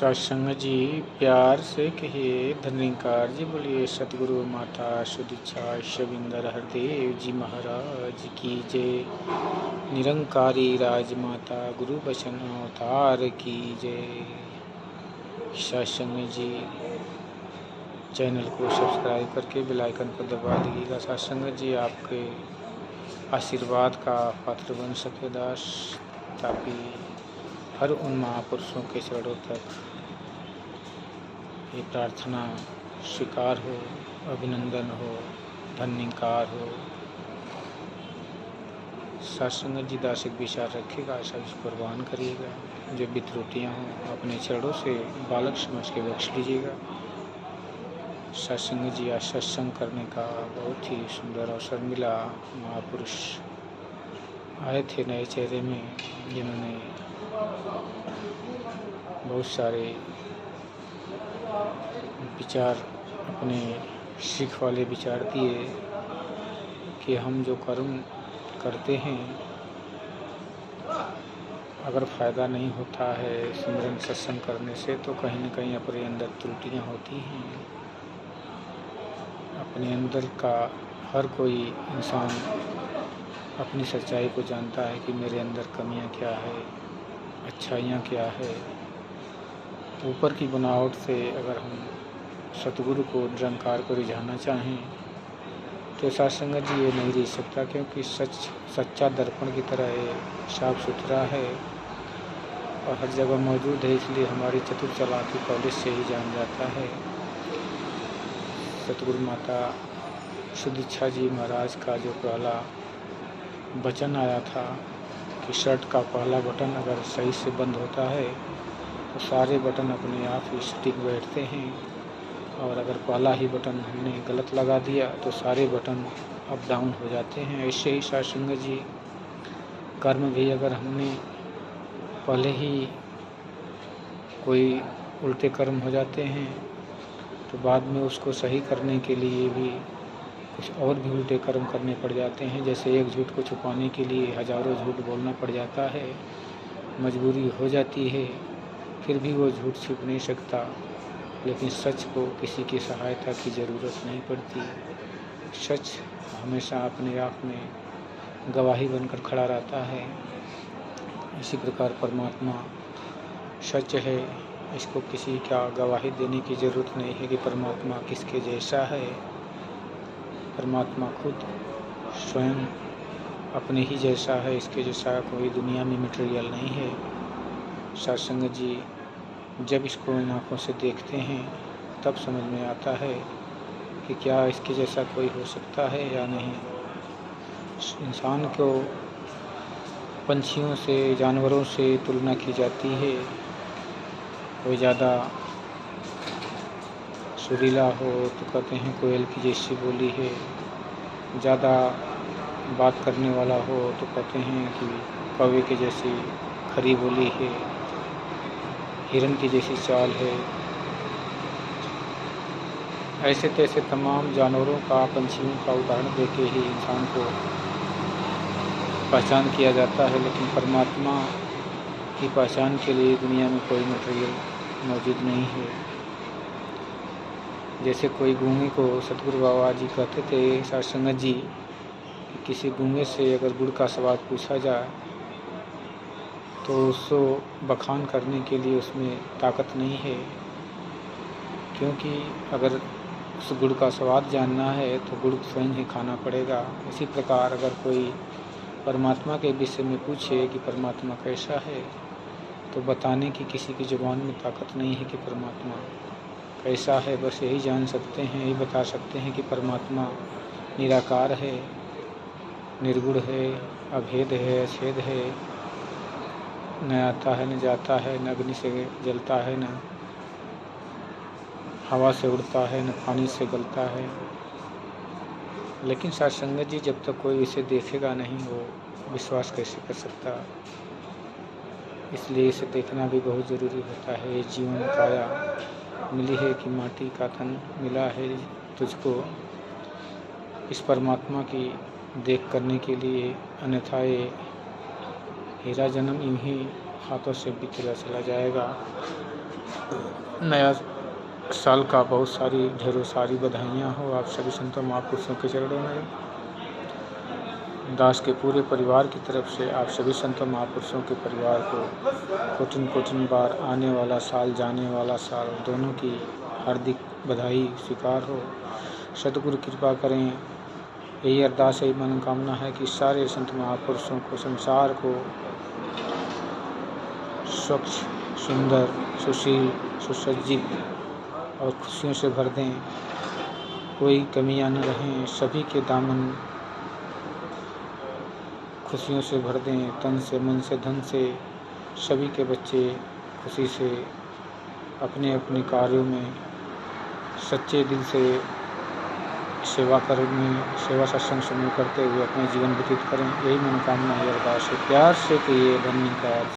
सत्संग जी प्यार से कहिए। धन्यकार जी बोलिए। सतगुरु माता सुदीक्षा शविंदर हरदेव जी महाराज की जय। निरंकारी राजमाता गुरु बचन अवतार की जय। सत्संग जी चैनल को सब्सक्राइब करके बेल आइकन को दबा दीजिएगा। सत्संग जी आपके आशीर्वाद का पात्र बन सके दास, ताकि हर उन महापुरुषों के चरणों तक ये प्रार्थना स्वीकार हो, अभिनंदन हो, धन्यकार हो। सत्संग जी दासिक विचार रखिएगा, सब इस कुर्बान करिएगा। जो भी त्रुटियाँ हों अपने चरणों से बालक समझ के बख्श लीजिएगा। सत्संग जी आज सत्संग करने का बहुत ही सुंदर अवसर मिला। महापुरुष आए थे नए चेहरे में, जिन्होंने बहुत सारे विचार, अपने सीख वाले विचार दिए कि हम जो कर्म करते हैं, अगर फ़ायदा नहीं होता है सिमरन सत्संग करने से, तो कहीं न कहीं अपने अंदर त्रुटियाँ होती हैं। अपने अंदर का हर कोई इंसान अपनी सच्चाई को जानता है कि मेरे अंदर कमियां क्या है, अच्छाइयाँ क्या है। ऊपर की बनावट से अगर हम सतगुरु को, निरंकार को रिझाना चाहें तो सत्संग जी ये नहीं रिझ सकता, क्योंकि सच्चा दर्पण की तरह ये साफ सुथरा है और हर जगह मौजूद है। इसलिए हमारी चतुर चालाकी पहले से ही जान जाता है। सतगुरु माता सुदीक्षा जी महाराज का जो पहला वचन आया था कि शर्ट का पहला बटन अगर सही से बंद होता है तो सारे बटन अपने आप ही सटीक बैठते हैं, और अगर पहला ही बटन हमने गलत लगा दिया तो सारे बटन अप डाउन हो जाते हैं। ऐसे ही सत्संग जी कर्म भी अगर हमने पहले ही कोई उल्टे कर्म हो जाते हैं तो बाद में उसको सही करने के लिए भी कुछ और भी उल्टे कर्म करने पड़ जाते हैं। जैसे एक झूठ को छुपाने के लिए हजारों झूठ बोलना पड़ जाता है, मजबूरी हो जाती है, फिर भी वो झूठ छिप नहीं सकता। लेकिन सच को किसी की सहायता की ज़रूरत नहीं पड़ती। सच हमेशा अपने आप में गवाही बनकर खड़ा रहता है। इसी प्रकार परमात्मा सच है, इसको किसी का गवाही देने की ज़रूरत नहीं है कि परमात्मा किसके जैसा है। परमात्मा खुद स्वयं अपने ही जैसा है, इसके जैसा कोई दुनिया में मटेरियल नहीं है। सत्संग जी जब इसको इन आँखों से देखते हैं तब समझ में आता है कि क्या इसके जैसा कोई हो सकता है या नहीं। इंसान को पंछियों से, जानवरों से तुलना की जाती है। कोई ज़्यादा सुरीला हो तो कहते हैं कोयल की जैसी बोली है, ज़्यादा बात करने वाला हो तो कहते हैं कि कौवे के जैसी खरी बोली है, हिरन की जैसी चाल है। ऐसे तैसे तमाम जानवरों का, पंछियों का उदाहरण देके ही इंसान को पहचान किया जाता है। लेकिन परमात्मा की पहचान के लिए दुनिया में कोई मटेरियल मौजूद नहीं है। जैसे कोई गूंगे को सतगुरु बाबा जी कहते थे सत्संग जी कि किसी गूंगे से अगर गुड़ का स्वाद पूछा जाए तो उसको बखान करने के लिए उसमें ताकत नहीं है, क्योंकि अगर उस गुड़ का स्वाद जानना है तो गुड़ स्वयं ही खाना पड़ेगा। इसी प्रकार अगर कोई परमात्मा के विषय में पूछे कि परमात्मा कैसा है तो बताने की किसी की जुबान में ताकत नहीं है कि परमात्मा कैसा है। बस यही जान सकते हैं, यही बता सकते हैं कि परमात्मा निराकार है, निर्गुण है, अभेद है, अछेद है, न आता है न जाता है, न अग्नि से जलता है, न हवा से उड़ता है, न पानी से गलता है। लेकिन सत्संग जी जब तक कोई इसे देखेगा नहीं वो विश्वास कैसे कर सकता। इसलिए इसे देखना भी बहुत ज़रूरी होता है। ये जीवन काया मिली है कि माटी का तन मिला है तुझको, इस परमात्मा की देख करने के लिए, अन्यथा ये हीरा जन्म यूँ ही हाथों से बीतता चला जाएगा। नया साल का बहुत सारी ढेरों सारी बधाइयाँ हो आप सभी संतों महापुरुषों के चरणों में। दास के पूरे परिवार की तरफ से आप सभी संतों महापुरुषों के परिवार को कोटिन कोटिन बार आने वाला साल जाने वाला साल दोनों की हार्दिक बधाई स्वीकार हो। सद्गुरु कृपा करें, यही अरदास यही मनोकामना है कि सारे संत महापुरुषों को, संसार को स्वच्छ, सुंदर, सुशील, सुसज्जित और खुशियों से भर दें। कोई कमियां न रहें, सभी के दामन खुशियों से भर दें। तन से, मन से, धन से सभी के बच्चे खुशी से अपने अपने कार्यों में सच्चे दिल से सेवा सत्संग समूह करते हुए अपना जीवन व्यतीत करें। यही मनोकामना है, अरदास है। प्यार से कहिए धन्यवाद।